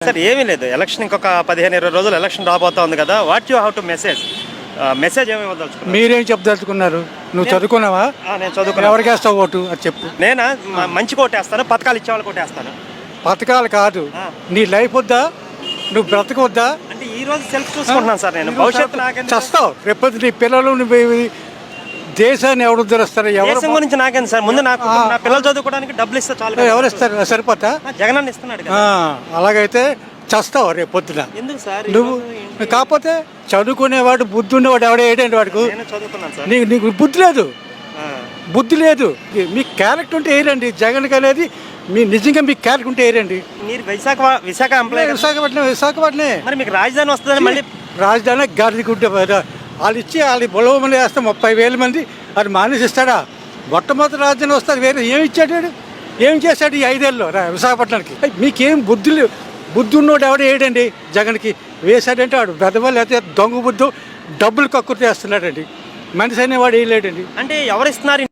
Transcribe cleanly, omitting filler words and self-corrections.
Sir ఏమీ లేదు, election ఇంకొక 15-20 రోజులు ఎలక్షన్ రాబోతా ఉంది కదా, what you have to message ఏమి ఇవ్వదలుచుకున్నారు? మీరేం చెప్పదలుచుకున్నారు? నువ్వు చదువుకున్నావా? నేను చదువుకున్నా. ఎవరికి వేస్తావు ఓటు అది చెప్పు. నేనా మంచి కోటేస్తాను, పథకాలు ఇచ్చేవాళ్ళు కోటేస్తాను. పథకాలు కాదు, నీ లైఫ్ వద్దా? నువ్వు బ్రతకొద్దా? అంటే ఈ రోజు సెల్ఫ్ చూసుకుంటున్నాను సార్, నేను భవిష్యత్తు నాకెందుకు? చస్తావు రేపు. నీ పిల్లలు నువ్వు దేశాన్ని ఎవరు ఉద్ధరిస్తారు? దేశం గురించి నాకేం సార్, ముందు నాకు నా పిల్లలు చదువుకోవడానికి డబ్బులు ఇస్తే చాలు కదా. ఎవరు ఇస్తారు? సరిపోతా? జగన్ అన్న ఇస్తున్నాడు కదా. అలాగైతే చస్తావు రేపు పొద్దున. ఎందుకు సార్ నువ్వు కాకపోతే చదువుకునేవాడు బుద్ధి ఉన్నవాడు ఎవడే ఏంటంటే వాడికి నేను చదువుకున్నాను సార్. నీకు బుద్ధి లేదు, బుద్ధి లేదు. మీ క్యారెక్టర్ ఉంటే ఏరండి జగన్కి అనేది. మీ నిజంగా మీ క్యారెక్టర్ ఉంటే ఏరండి. మీరు విశాఖ ఎంప్లాయ్. విశాఖపట్నం మరి మీకు రాజధాని వస్తుందని మళ్ళీ రాజధాని గాడిదికుంటే వాళ్ళు ఇచ్చి వాళ్ళు బొలవమని వేస్తే 30,000 మంది అది మానేసిస్తాడా? మొట్టమొదటి రాజధాని వస్తారు, వేరే ఏమి ఇచ్చాడు? ఏం చేశాడు ఈ 5 ఏళ్ళలో విశాఖపట్నానికి? మీకేం బుద్ధి ఉన్నోడు ఎవడ ఏడండి జగన్కి వేశాడంటే వాడు పెద్దవా లేకపోతే దొంగ బుద్ధు డబ్బులు కక్కుర్తి వేస్తున్నాడండి. మనిషి అనేవాడు వేయలేడండి. అంటే ఎవరు ఇస్తున్నారు?